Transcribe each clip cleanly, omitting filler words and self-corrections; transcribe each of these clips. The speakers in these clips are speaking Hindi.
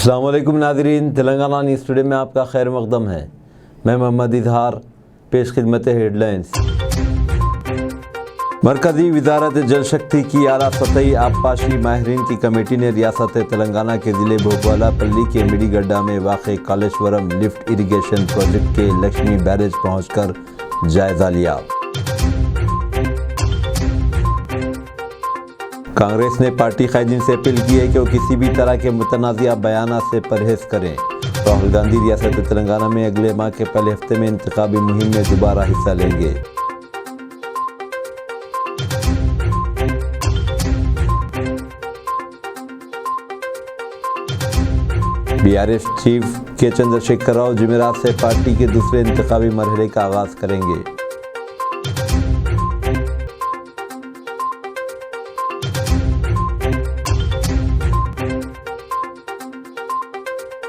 अस्सलाम वालेकुम नाज़रीन, तेलंगाना न्यूज़ टुडे में आपका खैर मक़दम है। मैं मोहम्मद इजहार, पेश खिदमत हेडलाइंस। मरकज़ी वज़ारत जल शक्ति की आला सतही आबपाशी माहिरीन की कमेटी ने रियासत तेलंगाना के ज़िले भोपालपल्ली के मिडीगड्डा में वाक़े कालेश्वरम लिफ्ट इरिगेशन प्रोजेक्ट के लक्ष्मी बैरेज पहुँचकर जायज़ा लिया। कांग्रेस ने पार्टी कायदीन से अपील की है कि वो किसी भी तरह के मुतनाज़िया बयान से परहेज़ करें। राहुल गांधी रियासत तेलंगाना में अगले माह के पहले हफ्ते में इंतखाबी मुहिम में दोबारा हिस्सा लेंगे। बीआरएस चीफ के चंद्रशेखर राव जुमेरात से पार्टी के दूसरे इंतखाबी मरहले का आगाज़ करेंगे।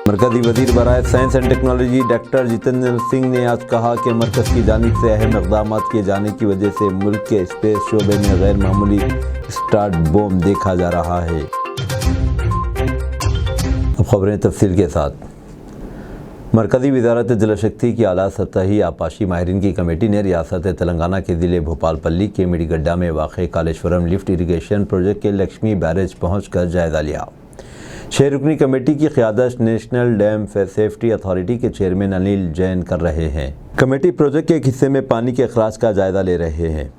मरकज़ी वज़ीर बराए science and technology doctor Jitendra Singh ने आज कहा कि मरकज़ की जानिब से अहम इक़दाम किए जाने की वजह से मुल्क के स्पेस शोबे में गैर मामूली स्टार्ट बूम देखा जा रहा है। अब खबरें तफसील के साथ। मरकज़ी वज़ारत जल शक्ति की आला सतही आबपाशी माहिरीन की कमेटी ने रियासत तेलंगाना के ज़िले भोपालपल्ली के मिडीगड्डा में वाक़े कालेश्वरम लिफ्ट इरिगेशन प्रोजेक्ट के लक्ष्मी बैरेज पहुँचकर जायज़ा लिया। छह रुकनी कमेटी की क़यादत नेशनल डैम सेफ्टी अथॉरिटी के चेयरमैन अनिल जैन कर रहे हैं। कमेटी प्रोजेक्ट के एक हिस्से में पानी के अखराज का जायज़ा ले रहे हैं।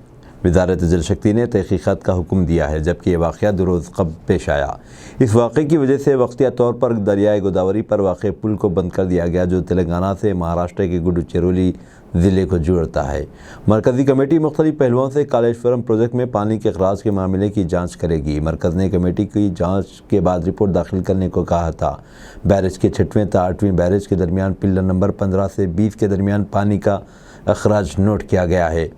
वज़ारत जल शक्ति ने तहक़ीक़ात का हुक्म दिया है, जबकि ये वाक़या 2 रोज़ कबल पेश आया। इस वाक़े की वजह से वक्तिया तौर पर दरियाए गोदावरी पर वाक़े पुल को बंद कर दिया गया, जो तेलंगाना से महाराष्ट्र के गुडुचिरोली ज़िले को जोड़ता है। मरकज़ी कमेटी मुख्तलिफ पहलुओं से कालेश्वरम प्रोजेक्ट में पानी के अखराज के मामले की जाँच करेगी। मरकज़ ने कमेटी की जाँच के बाद रिपोर्ट दाखिल करने को कहा था। बैरेज के 6वें ता 8वें बैरेज के दरमियान पिलर नंबर 15 से 20 के दरमियान पानी का अखराज नोट किया गया है।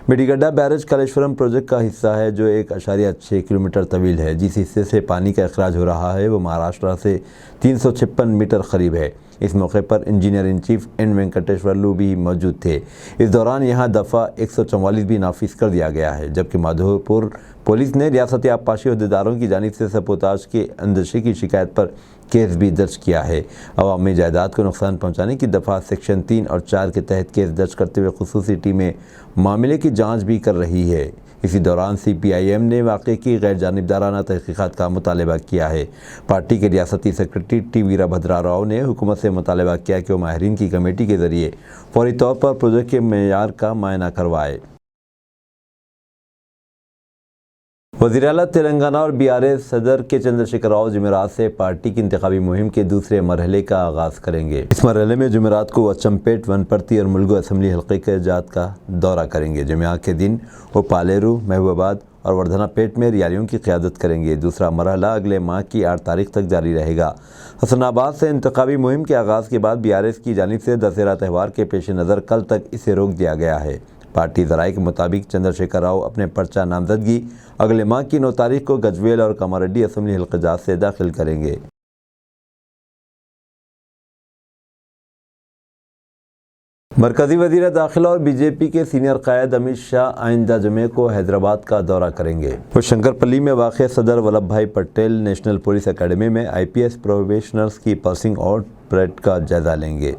मिडीगड्डा बैरेज कालेश्वरम प्रोजेक्ट का हिस्सा है, जो 1.6 किलोमीटर तवील है। जिस हिस्से से पानी का अखराज हो रहा है वो महाराष्ट्र से 356 मीटर करीब है। इस मौके पर engineer in chief N Venkateswarlu भी मौजूद थे। इस दौरान यहाँ दफ़ा 144 भी नाफिज कर दिया गया है, जबकि माधोपुर पुलिस ने रियासती आबपाशी अहदेदारों की जानिब से सबोताज के अंदशे की शिकायत पर केस भी दर्ज किया है। अवामी जायदाद को नुकसान पहुँचाने की दफ़ा सेक्शन 3 और 4 के तहत केस दर्ज करते हुए खुसूसी टीमें मामले की जाँच भी कर रही है। इसी दौरान CPIM ने वाक़े की गैर जानिबदाराना तहक़ीक़ात का मुतालबा किया है। पार्टी के रियासती सेक्रेटरी T वीरभद्रा राव ने हुकूमत से मुतालबा किया कि वो माहिरीन की कमेटी के ज़रिए फौरी तौर पर प्रोजेक्ट के मेयार का मुआयना करवाए। वज़ीर आला तेलंगाना और BRS सदर के चंद्रशेखर राव जुमेरात से पार्टी की इंतखाबी मुहिम के दूसरे मरहले का आगाज़ करेंगे। इस मरहले में जुमेरात को अचमपेट, वनपर्ती और मुलगू असम्बली हल्के के जात का दौरा करेंगे। जुमेआ के दिन वो पालेरू, महबूबाबाद और वर्धनापेट में रैलियों की क़यादत करेंगे। दूसरा मरहला अगले माह की 8 तारीख तक जारी रहेगा। हसनाबाद से इंतखाबी मुहिम के आगाज़ के बाद BRS की जानिब से दशहरा त्यौहार के पेश नज़र कल तक इसे रोक दिया गया है। पार्टी ज़राए के मुताबिक चंद्रशेखर राव अपने पर्चा नामजदगी अगले माह की 9 तारीख को गजवेल और कामारेड्डी असम्बली हल्क़ाजात से दाखिल करेंगे। मरकज़ी वज़ीर दाखिला और BJP के सीनियर क़ायद अमित शाह आइंदा जुमे को हैदराबाद का दौरा करेंगे। वो शंकरपल्ली में वाक़ सदर वल्लभ भाई पटेल नेशनल पुलिस अकेडमी में IPS प्रोबेशनर्स की पासिंग आउट परेड का जायज़ा लेंगे।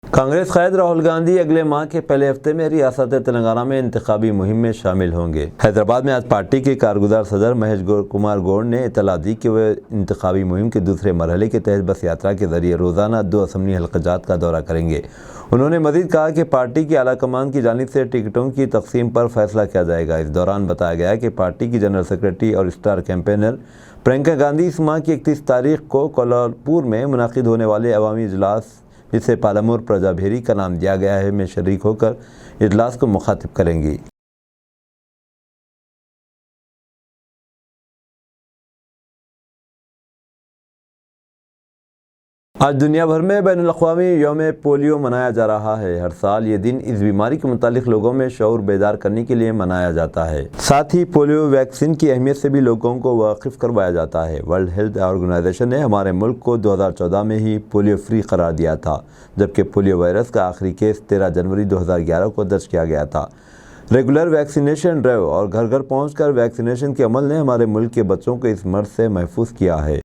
कांग्रेस क़ायद राहुल गांधी अगले माह के पहले हफ्ते में रियासत तेलंगाना में इंतखाबी मुहिम में शामिल होंगे। हैदराबाद में आज पार्टी के कारगुजार सदर महेश कुमार गौड़ ने इतला दी कि वह इंतखाबी मुहिम के दूसरे मरहले के तहत बस यात्रा के जरिए रोज़ाना 2 असम्बली हल्क़ाजात का दौरा करेंगे। उन्होंने मज़ीद कहा कि पार्टी की आला कमान की जानिब से टिकटों की तकसीम पर फैसला किया जाएगा। इस दौरान बताया गया कि पार्टी की जनरल सेक्रेटरी और स्टार कैंपेनर प्रियंका गांधी इस माह की 31 तारीख को कोल्हापुर में मुनाकिद होने वाले अवामी इजलास, जिसे पालामूर प्रजा भेरी का नाम दिया गया है, में शरीक होकर इजलास को मुखातिब करेंगी। आज दुनिया भर में बैनुल-अक़वामी यौम पोलियो मनाया जा रहा है। हर साल ये दिन इस बीमारी के मुतालिक लोगों में शऊर बेदार करने के लिए मनाया जाता है। साथ ही पोलियो वैक्सीन की अहमियत से भी लोगों को वाकिफ़ करवाया जाता है। वर्ल्ड हेल्थ ऑर्गेनाइजेशन ने हमारे मुल्क को 2014 में ही पोलियो फ्री करार दिया था, जबकि पोलियो वायरस का आखिरी केस 13 जनवरी 2011 को दर्ज किया गया था। रेगुलर वैक्सीनेशन ड्राइव और घर घर पहुँचकर वैक्सीनेशन के अमल ने हमारे मुल्क के बच्चों को इस मर्ज से महफूज किया है।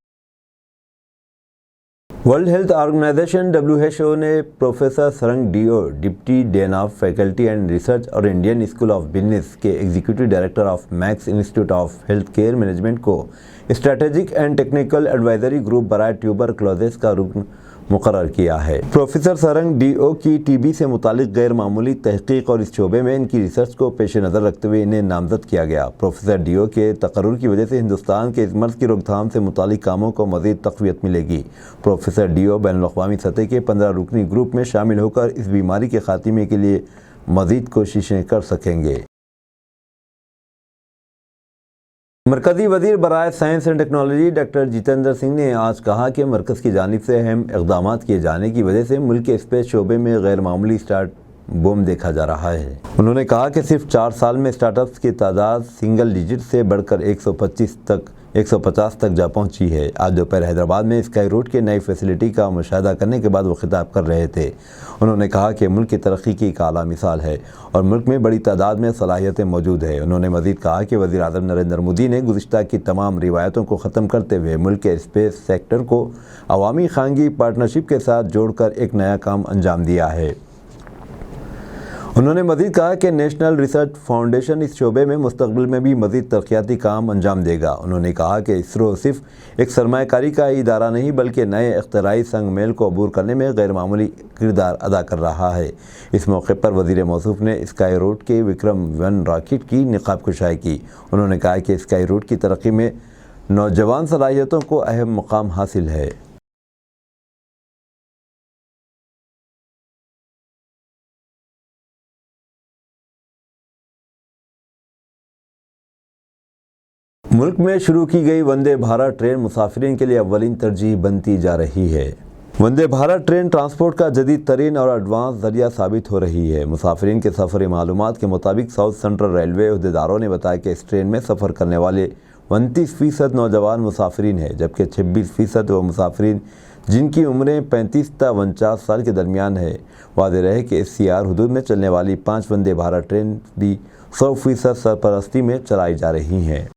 वर्ल्ड हेल्थ ऑर्गेनाइजेशन (WHO) ने professor Sarang Deo, deputy dean of faculty and research और इंडियन स्कूल ऑफ बिजनेस के executive director of Max Institute of Health Care Management को Strategic and Technical Advisory Group बराए ट्यूबरक्लोसिस का रुकन मुकर्रर किया है। प्रोफेसर सरंग डीओ की टीबी से मुतालिक गैर मामूली तहकीक और इस शोबे में इनकी रिसर्च को पेश नज़र रखते हुए इन्हें नामजद किया गया। प्रोफेसर डीओ के तकर्रुर की वजह से हिंदुस्तान के इस मर्ज की रोकथाम से मुतालिक कामों को मज़ीद तक़वियत मिलेगी। प्रोफेसर डीओ बैनुल-अक़वामी सतह के 15 रुकनी ग्रुप में शामिल होकर इस बीमारी के खात्मे के लिए मज़ीद कोशिशें कर सकेंगे। मरकज़ी वज़ीर बराए science and technology doctor Jitendra Singh ने आज कहा कि मरकज़ की जानिब से अहम इक़दामात किए जाने की वजह से मुल्क के स्पेस शोबे में गैर मामूली स्टार्ट बूम देखा जा रहा है। उन्होंने कहा कि सिर्फ 4 साल में स्टार्टअप्स की तादाद सिंगल डिजिट से बढ़कर 150 तक जा पहुंची है। आज दोपहर हैदराबाद में स्काई रूट की नई फैसिलिटी का मुशाहिदा करने के बाद वो खिताब कर रहे थे। उन्होंने कहा कि मुल्क की तरक्की की एक आला मिसाल है और मुल्क में बड़ी तादाद में सलाहियतें मौजूद है। उन्होंने मज़ीद कहा कि वज़ीर आज़म नरेंद्र मोदी ने गुज़िश्ता की तमाम रिवायतों को ख़त्म करते हुए मुल्क के स्पेस सेक्टर को अवामी खानगी पार्टनरशिप के साथ जोड़कर एक नया काम अंजाम दिया है। उन्होंने मज़ीद कहा कि नेशनल रिसर्च फाउंडेशन इस शोबे में मुस्तक़बिल में भी मज़ीद तरक्याती काम अंजाम देगा। उन्होंने कहा कि इसरो सिर्फ एक सरमायाकारी का इदारा नहीं बल्कि नए इख्तिराई संग मेल को अबूर करने में गैर मामूली किरदार अदा कर रहा है। इस मौके पर वज़ीर मौसूफ़ ने स्काई रूट के विक्रम-1 रॉकेट की निकाब कुशाई की। उन्होंने कहा कि स्काई रूट की तरक्की में नौजवान सलाहियतों को अहम मुकाम हासिल है। मुल्क में शुरू की गई वंदे भारत ट्रेन मुसाफिरीन के लिए अव्वलीन तरजीह बनती जा रही है। वंदे भारत ट्रेन ट्रांसपोर्ट का जदीद तरीन और एडवांस जरिया साबित हो रही है। मुसाफिरीन के सफ़री मालूमात के मुताबिक साउथ सेंट्रल रेलवे अहदेदारों ने बताया कि इस ट्रेन में सफ़र करने वाले 29% नौजवान मुसाफिरीन हैं, जबकि 26% वो मुसाफिरीन जिनकी उम्रें 35 से 49 साल के दरमियान है। वाज़ेह रहे कि SCR हदूद में चलने वाली 5 वंदे भारत ट्रेन भी 100% सरपरस्ती में चलाई जा रही हैं।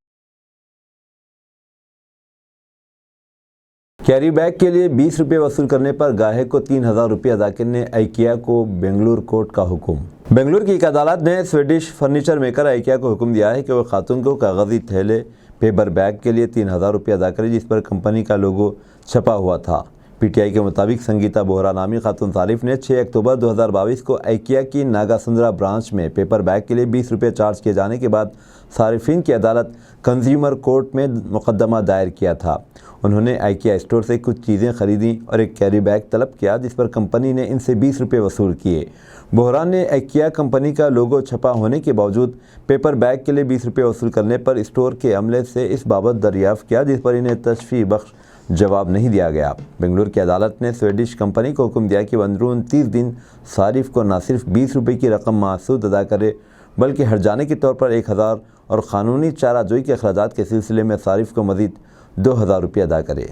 कैरी बैग के लिए 20 रुपये वसूल करने पर गाहक को 3000 रुपये अदा करने IKEA को बेंगलुरु कोर्ट का हुक्म। बेंगलुरु की एक अदालत ने स्वीडिश फर्नीचर मेकर IKEA को हुक्म दिया है कि वह खातून को कागजी थैले पेपर बैग के लिए 3000 रुपये अदा करे जिस पर कंपनी का लोगो छपा हुआ था। PTI के मुताबिक संगीता बोहरा नामी खातून सारिफ ने 6 अक्टूबर 2022 को IKEA की नागासुंदरा ब्रांच में पेपर बैग के लिए 20 रुपये चार्ज किए जाने के बाद सारिफिन की अदालत कंज्यूमर कोर्ट में मुकदमा दायर किया था। उन्होंने IKEA स्टोर से कुछ चीज़ें खरीदी और एक कैरी बैग तलब किया जिस पर कंपनी ने इनसे 20 रुपये वसूल किए। बोहरा ने IKEA कंपनी का लोगो छपा होने के बावजूद पेपर बैग के लिए 20 रुपये वसूल करने पर स्टोर के अमले से इस बाबत दरियाफ़्त किया, जिस पर इन्हें तशफ़ी बख्श जवाब नहीं दिया गया। बेंगलुरु की अदालत ने स्वीडिश कंपनी को हुक्म दिया कि वह अंदरून 30 दिन सारिफ को न सिर्फ 20 रुपये की रकम मासूद अदा करे बल्कि हर्जाने के तौर पर 1000 और क़ानूनी चाराजोई के अखराजात के सिलसिले में सारिफ को मज़ीद 2000 रुपये अदा करे।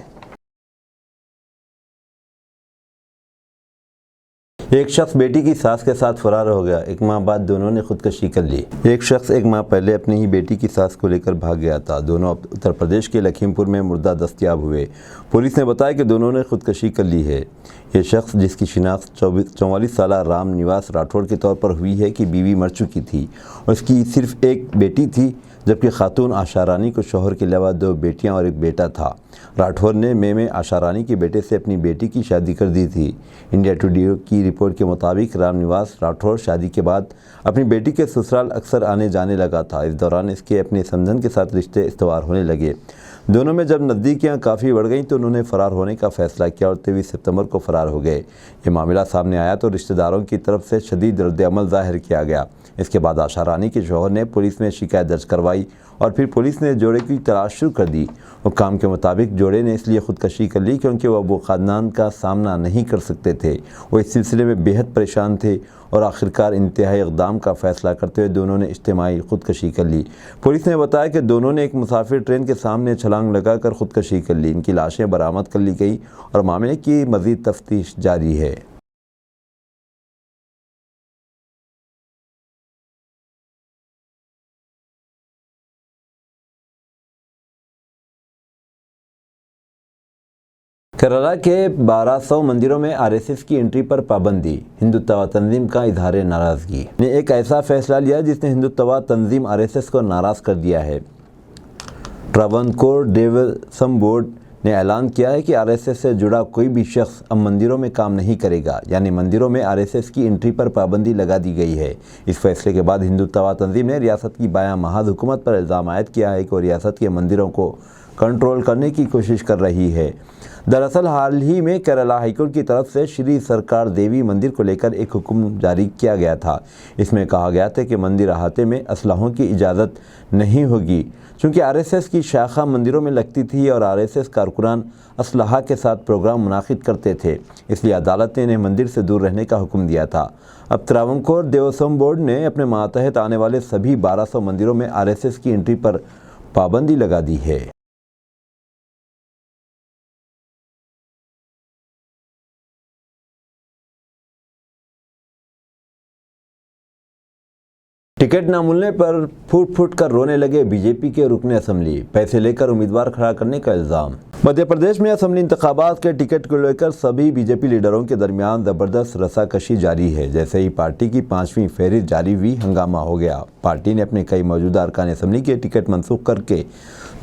एक शख्स बेटी की सास के साथ फरार हो गया। 1 माह बाद दोनों ने खुदकशी कर ली। एक शख्स 1 माह पहले अपनी ही बेटी की सास को लेकर भाग गया था। दोनों उत्तर प्रदेश के लखीमपुर में मुर्दा दस्तयाब हुए। पुलिस ने बताया कि दोनों ने खुदकशी कर ली है। ये शख्स, जिसकी शिनाख्त 44 साल राम निवास राठौड़ के तौर पर हुई है, कि बीवी मर चुकी थी और उसकी सिर्फ एक बेटी थी, जबकि खातून आशा रानी को शौहर के अलावा 2 बेटियां और एक बेटा था। राठौर ने मई में आशा रानी के बेटे से अपनी बेटी की शादी कर दी थी। इंडिया टुडे की रिपोर्ट के मुताबिक रामनिवास राठौर शादी के बाद अपनी बेटी के ससुराल अक्सर आने जाने लगा था। इस दौरान इसके अपने समधन के साथ रिश्ते इस्तवार होने लगे। दोनों में जब नज़दीकियाँ काफ़ी बढ़ गईं तो उन्होंने फ़रार होने का फ़ैसला किया और 23 सितंबर को फ़रार हो गए। ये मामला सामने आया तो रिश्तेदारों की तरफ से शदीद रद्द-ए-अमल ज़ाहिर किया गया। इसके बाद आशा रानी के शौहर ने पुलिस में शिकायत दर्ज करवाई और फिर पुलिस ने जोड़े की तलाश शुरू कर दी। हुक्काम के मुताबिक जोड़े ने इसलिए खुदकशी कर ली क्योंकि वह अबू खानदान का सामना नहीं कर सकते थे। वो इस सिलसिले में बेहद परेशान थे और आखिरकार इंतहाई इक़दाम का फ़ैसला करते हुए दोनों ने इज्तिमाई खुदकशी कर ली। पुलिस ने बताया कि दोनों ने एक मुसाफिर ट्रेन के सामने छलांग लगाकर खुदकशी कर ली। इनकी लाशें बरामद कर ली गई और मामले की मज़ीद तफ्तीश जारी है। केरला के 1200 मंदिरों में आरएसएस की एंट्री पर पाबंदी, हिंदुत्व तंजीम का इजहार नाराजगी ने एक ऐसा फैसला लिया जिसने हिंदुत्व तंजीम आरएसएस को नाराज कर दिया है। ट्रावनकोर देवस्थान बोर्ड ने ऐलान किया है कि आरएसएस से जुड़ा कोई भी शख्स अब मंदिरों में काम नहीं करेगा, यानी मंदिरों में आरएसएस की एंट्री पर पाबंदी लगा दी गई है। इस फैसले के बाद हिंदुत्व तंजीम ने रियासत की बायां महाद हुकूमत पर इल्ज़ाम आयद किया है कि वो रियासत के मंदिरों को कंट्रोल करने की कोशिश कर रही है। दरअसल हाल ही में केरला हाईकोर्ट की तरफ से श्री सरकार देवी मंदिर को लेकर एक हुक्म जारी किया गया था। इसमें कहा गया था कि मंदिर अहाते में असलहों की इजाज़त नहीं होगी, चूँकि आरएसएस की शाखा मंदिरों में लगती थी और आरएसएस कारकुनान असलहा के साथ प्रोग्राम मुनाकिद करते थे, इसलिए अदालत ने इन्हें मंदिर से दूर रहने का हुक्म दिया था। अब त्रावणकोर देवस्थान बोर्ड ने अपने मातहत आने वाले सभी 1200 मंदिरों में आरएसएस की एंट्री पर पाबंदी लगा दी है। टिकट न मिलने पर फूट फूट कर रोने लगे बीजेपी के रुकने असम्बली, पैसे लेकर उम्मीदवार खड़ा करने का इल्ज़ाम। मध्य प्रदेश में असम्बली इंतखाबात के टिकट को लेकर सभी बीजेपी लीडरों के दरमियान ज़बरदस्त रसाकशी जारी है। जैसे ही पार्टी की 5वीं फहरिस्त जारी हुई, हंगामा हो गया। पार्टी ने अपने कई मौजूदा अरकान असम्बली के टिकट मनसूख करके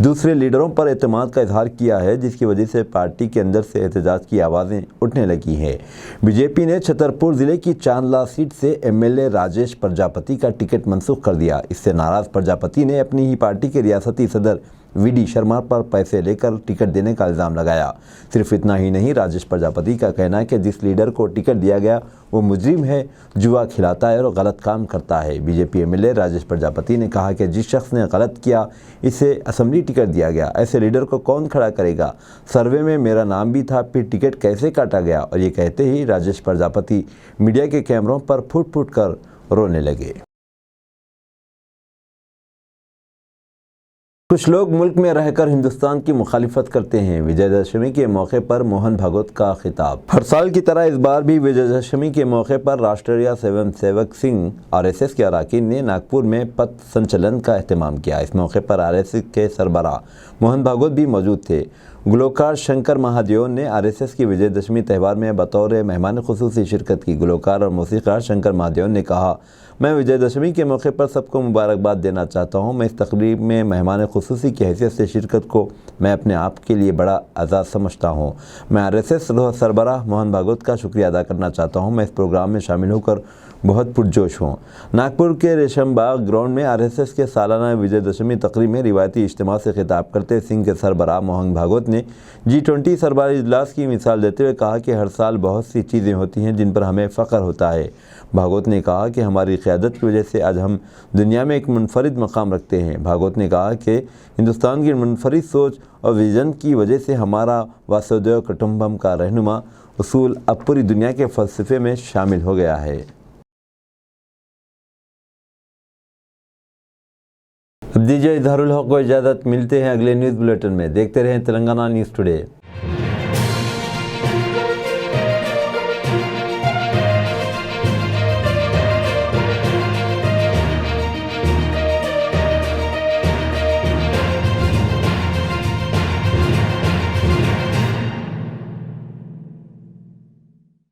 दूसरे लीडरों पर एतमाद का इजहार किया है, जिसकी वजह से पार्टी के अंदर से एहतजाज की आवाज़ें उठने लगी हैं। बीजेपी ने छतरपुर ज़िले की चांदला सीट से एमएलए राजेश प्रजापति का टिकट मनसूख कर दिया। इससे नाराज़ प्रजापति ने अपनी ही पार्टी के रियासती सदर वीडी शर्मा पर पैसे लेकर टिकट देने का इल्ज़ाम लगाया। सिर्फ इतना ही नहीं, राजेश प्रजापति का कहना है कि जिस लीडर को टिकट दिया गया वो मुजरिम है, जुआ खिलाता है और गलत काम करता है। बीजेपी एमएलए राजेश प्रजापति ने कहा कि जिस शख्स ने गलत किया, इसे असम्बली टिकट दिया गया, ऐसे लीडर को कौन खड़ा करेगा? सर्वे में मेरा नाम भी था, फिर टिकट कैसे काटा गया? और ये कहते ही राजेश प्रजापति मीडिया के कैमरों पर फूट फूट कर रोने लगे। कुछ लोग मुल्क में रहकर हिंदुस्तान की मुखालिफत करते हैं। विजयदशमी के मौके पर मोहन भागवत का खिताब। हर साल की तरह इस बार भी विजयदशमी के मौके पर राष्ट्रीय स्वयं सेवक संघ आरएसएस के अरकान ने नागपुर में पथ संचलन का एहतमाम किया। इस मौके पर आरएसएस के सरबराह मोहन भागवत भी मौजूद थे। गुलकार शंकर महादेवन ने आरएसएस की विजयदशमी त्यौहार में बतौर मेहमान खुसूसी शिरकत की। गुलकार और मौसीकार शंकर महादेवन ने कहा, मैं विजयदशमी के मौके पर सबको मुबारकबाद देना चाहता हूं। मैं इस तकरीब में मेहमान खुसूसी की हैसियत से शिरकत को मैं अपने आप के लिए बड़ा एजाज़ समझता हूं। मैं आरएसएस सरबराह मोहन भागवत का शुक्रिया अदा करना चाहता हूं। मैं इस प्रोग्राम में शामिल होकर बहुत पुरजोश हूँ। नागपुर के रेशम बाग ग्राउंड में आरएसएस के सालाना विजयदशमी तकरीब में रिवायती इज्तिमा से खिताब करते सिंह के सरबराह मोहन भागवत ने G20 सरबराही इजलास की मिसाल देते हुए कहा कि हर साल बहुत सी चीज़ें होती हैं जिन पर हमें फ़ख्र होता है। भागवत ने कहा कि हमारी क़यादत की वजह से आज हम दुनिया में एक मुनफरिद मकाम रखते हैं। भागवत ने कहा कि हिंदुस्तान की मुनफरिद सोच और विज़न की वजह से हमारा वसुधैव कुटुंबकम का रहनुमा उसूल अब पूरी दुनिया के फ़लसफ़े में शामिल हो गया है। अब दीजिए इजहारुल हक को इजाज़त। मिलते हैं अगले न्यूज़ बुलेटिन में। देखते रहें तेलंगाना न्यूज़ टुडे।